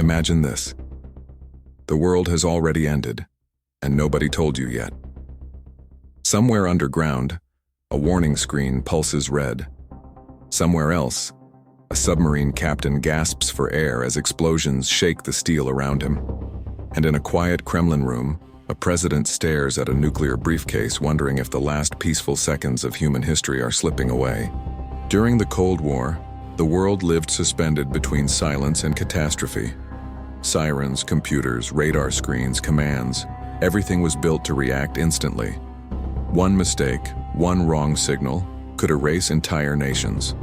Imagine this. The world has already ended, and nobody told you yet. Somewhere underground, a warning screen pulses red. Somewhere else, a submarine captain gasps for air as explosions shake the steel around him. And in a quiet Kremlin room, a president stares at a nuclear briefcase wondering if the last peaceful seconds of human history are slipping away. During the Cold War, the world lived suspended between silence and catastrophe. Sirens, computers, radar screens, commands, everything was built to react instantly. One mistake, one wrong signal, could erase entire nations.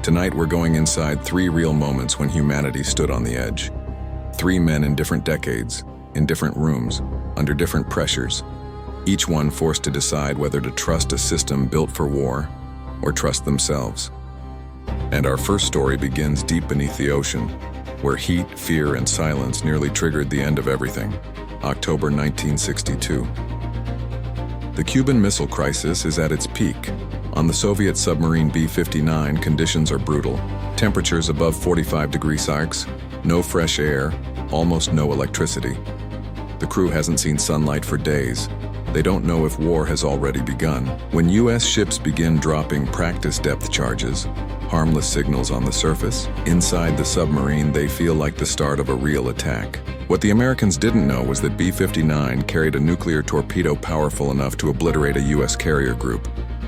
Tonight we're going inside 3 real moments when humanity stood on the edge. 3 men in different decades, in different rooms, under different pressures, each one forced to decide whether to trust a system built for war or trust themselves. And our first story begins deep beneath the ocean, where heat, fear, and silence nearly triggered the end of everything. October 1962. The Cuban Missile Crisis is at its peak. On the Soviet submarine B-59, conditions are brutal. Temperatures above 45 degrees Celsius, no fresh air, almost no electricity. The crew hasn't seen sunlight for days. They don't know if war has already begun. When U.S. ships begin dropping practice depth charges, harmless signals on the surface, inside the submarine they feel like the start of a real attack. What the Americans didn't know was that B-59 carried a nuclear torpedo powerful enough to obliterate a U.S. carrier group.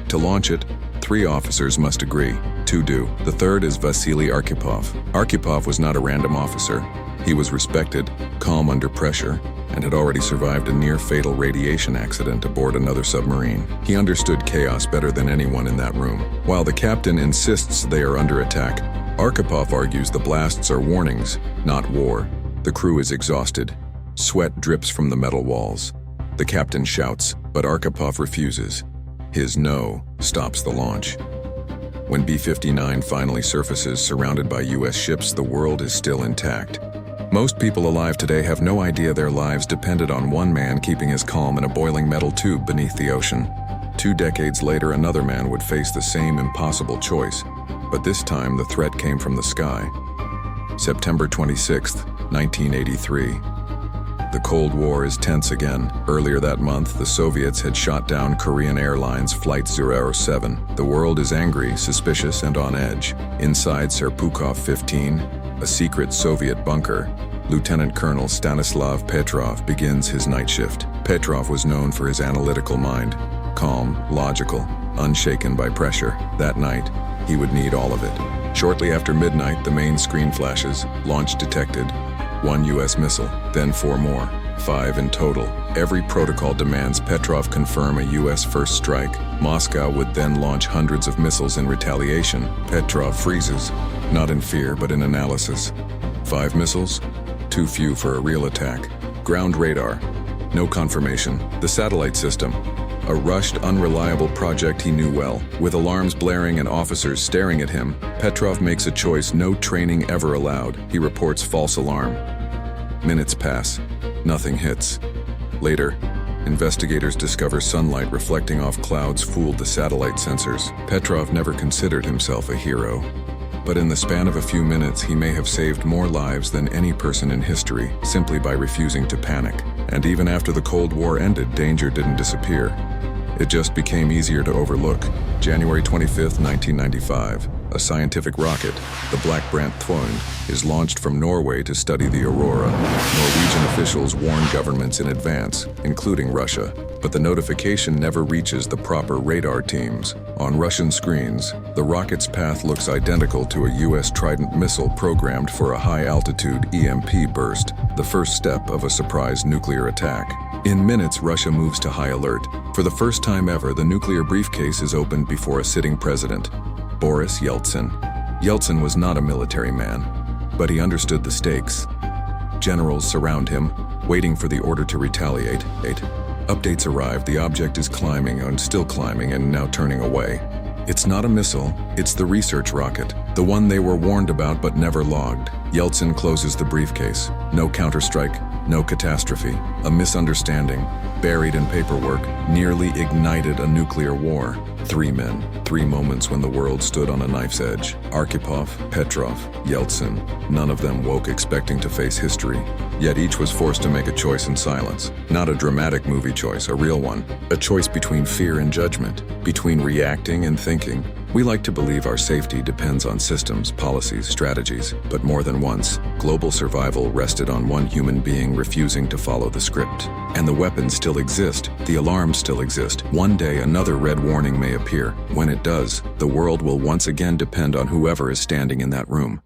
To launch it, 3 officers must agree. 2 do. The third is Vasily Arkhipov. Arkhipov was not a random officer. He was respected, calm under pressure, and had already survived a near-fatal radiation accident aboard another submarine. He understood chaos better than anyone in that room. While the captain insists they are under attack, Arkhipov argues the blasts are warnings, not war. The crew is exhausted. Sweat drips from the metal walls. The captain shouts, but Arkhipov refuses. His no stops the launch. When B-59 finally surfaces surrounded by U.S. ships, the world is still intact. Most people alive today have no idea their lives depended on one man keeping his calm in a boiling metal tube beneath the ocean. 2 decades later, another man would face the same impossible choice, but this time the threat came from the sky. September 26, 1983. The Cold War is tense again. Earlier that month, the Soviets had shot down Korean Airlines Flight 007. The world is angry, suspicious, and on edge. Inside Serpukhov 15, a secret Soviet bunker, Lieutenant Colonel Stanislav Petrov begins his night shift. Petrov was known for his analytical mind, calm, logical, unshaken by pressure. That night, he would need all of it. Shortly after midnight, the main screen flashes. Launch detected. 1 U.S. missile, then 4 more. 5 in total. Every protocol demands Petrov confirm a U.S. first strike. Moscow would then launch hundreds of missiles in retaliation. Petrov freezes, not in fear but in analysis. 5 missiles? Too few for a real attack. Ground radar. No confirmation. The satellite system. A rushed, unreliable project he knew well. With alarms blaring and officers staring at him, Petrov makes a choice no training ever allowed. He reports false alarm. Minutes pass. Nothing hits. Later, investigators discover sunlight reflecting off clouds fooled the satellite sensors. Petrov never considered himself a hero. But in the span of a few minutes, he may have saved more lives than any person in history, simply by refusing to panic. And even after the Cold War ended, danger didn't disappear. It just became easier to overlook. January 25, 1995, a scientific rocket, the Black Brant Thwone, is launched from Norway to study the aurora. Norwegian officials warn governments in advance, including Russia, but the notification never reaches the proper radar teams. On Russian screens, the rocket's path looks identical to a U.S. Trident missile programmed for a high-altitude EMP burst, the first step of a surprise nuclear attack. In minutes, Russia moves to high alert. For the first time ever, the nuclear briefcase is opened before a sitting president, Boris Yeltsin. Yeltsin was not a military man, but he understood the stakes. Generals surround him, waiting for the order to retaliate. Updates arrive. The object is climbing and still climbing and now turning away. It's not a missile, it's the research rocket, the one they were warned about but never logged. Yeltsin closes the briefcase. No counterstrike, no catastrophe. A misunderstanding, buried in paperwork, nearly ignited a nuclear war. Three men, three moments when the world stood on a knife's edge. Arkhipov, Petrov, Yeltsin, none of them woke expecting to face history. Yet each was forced to make a choice in silence. Not a dramatic movie choice, a real one. A choice between fear and judgment, between reacting and thinking. We like to believe our safety depends on systems, policies, strategies, but more than once, global survival rested on one human being refusing to follow the script. And the weapons still exist, the alarms still exist. One day another red warning may appear. When it does, the world will once again depend on whoever is standing in that room.